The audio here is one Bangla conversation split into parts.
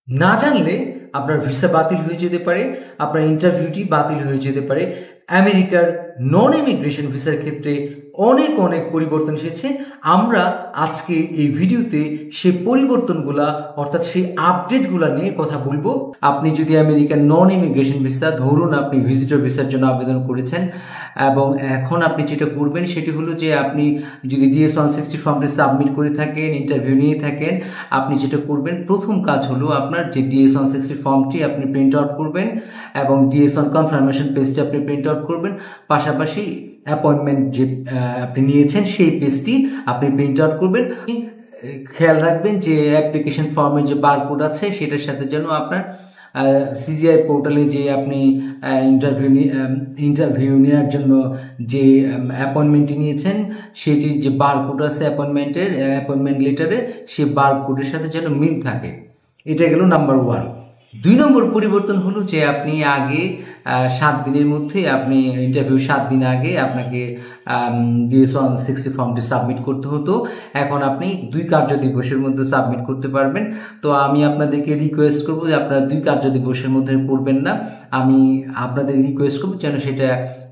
না জানলে আপনার ভিসা বাতিল হয়ে যেতে পারে, আপনার ইন্টারভিউটি বাতিল হয়ে যেতে পারে। আমেরিকার নন ইমিগ্রেশন ভিসার ক্ষেত্রে অনেক অনেক পরিবর্তন এসেছে। আমরা আজকে এই ভিডিওতে সেই পরিবর্তনগুলা অর্থাৎ সেই আপডেটগুলা নিয়ে কথা বলবো। আপনি যদি আমেরিকার নন ইমিগ্রেশন ভিসা, ধরুন আপনি ভিজিটর ভিসার জন্য আবেদন করেছেন এবং এখন আপনি যেটা করবেন সেটি হলো যে আপনি যদি DS-160 ফর্মটি সাবমিট করে থাকেন, ইন্টারভিউ নিয়ে থাকেন, আপনি যেটা করবেন প্রথম কাজ হলো আপনার যে DS-160 ফর্মটি আপনি প্রিন্ট আউট করবেন এবং DS-1 কনফার্মেশন পেজটি আপনি প্রিন্ট আউট করবেন। পাশাপাশি অ্যাপয়েন্টমেন্ট যে আপনি নিয়েছেন সেই পেজটি আপনি প্রিন্ট আউট করবেন। খেয়াল রাখবেন যে অ্যাপ্লিকেশন ফর্মের যে বারকোড আছে সেটার সাথে যেন আপনার CGI পোর্টালে যে আপনি ইন্টারভিউ নেওয়ার জন্য যে অ্যাপয়েন্টমেন্টটি নিয়েছেন সেটির যে বারকোড আছে অ্যাপয়েন্টমেন্ট লেটারের, সেই বারকোডের সাথে যেন মিল থাকে। এটা গেল নাম্বার 1। 2 নম্বর পরিবর্তন হলো যে আপনি আগে 7 দিনের মধ্যে আপনি ইন্টারভিউ 7 দিন আগে আপনাকে DS-160 ফর্মটি সাবমিট করতে হতো। এখন আপনি 2 কার্য দিবসের মধ্যে সাবমিট করতে পারবেন। তো আমি আপনাদেরকে রিকোয়েস্ট করবো যে আপনারা 2 কার্য দিবসের মধ্যে করবেন না। আমি আপনাদের রিকোয়েস্ট করবো যেন সেটা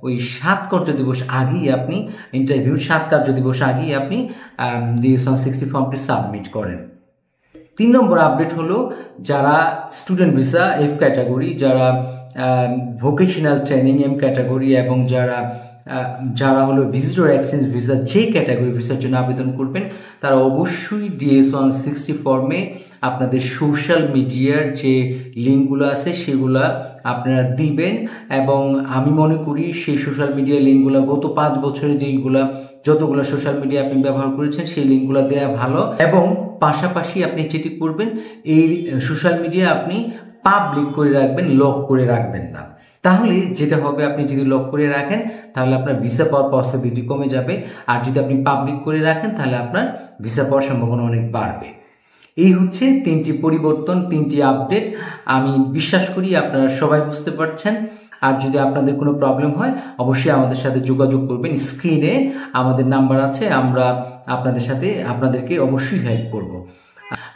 ওই 7 কার্য দিবস আগেই আপনি ইন্টারভিউর 7 কার্য দিবস আগেই আপনি DS-160 ফর্মটি সাবমিট করেন। 3 নম্বর আপডেট হলো যারা স্টুডেন্ট ভিসা F ক্যাটাগরি, যারা ভোকেশনাল ট্রেনিং M ক্যাটাগরি এবং যারা হলো ভিজিটর এক্সচেঞ্জ ভিসা যে ক্যাটাগরি ভিসার জন্য আবেদন করবেন তারা অবশ্যই DS-160 ফর্মে আপনাদের সোশ্যাল মিডিয়ার যে লিঙ্কগুলো আছে সেগুলা আপনারা দিবেন। এবং আমি মনে করি সেই সোশ্যাল মিডিয়ার লিঙ্কগুলো গত 5 বছরে যতগুলো সোশ্যাল মিডিয়া আপনি ব্যবহার করেছেন সেই লিঙ্কগুলো দেওয়া ভালো। এবং পাশাপাশি আপনি যেটি করবেন এই সোশ্যাল মিডিয়া আপনি পাবলিক করে রাখবেন, লক করে রাখবেন না। তাহলে যেটা হবে, আপনি যদি লক করে রাখেন তাহলে আপনার ভিসা পাওয়ার পসিবিলিটি কমে যাবে, আর যদি আপনি পাবলিক করে রাখেন তাহলে আপনার ভিসা পাওয়ার সম্ভাবনা অনেক বাড়বে। এই হচ্ছে 3টি পরিবর্তন, 3টি আপডেট। আমি বিশ্বাস করি আপনারা সবাই বুঝতে পারছেন। আর যদি আপনাদের কোনো প্রবলেম হয় অবশ্যই আমাদের সাথে যোগাযোগ করবেন। স্ক্রিনে আমাদের নাম্বার আছে, আমরা আপনাদেরকে অবশ্যই হেল্প করব।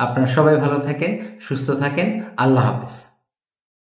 আপনারা সবাই ভালো থাকেন, সুস্থ থাকেন। আল্লাহ হাফেজ।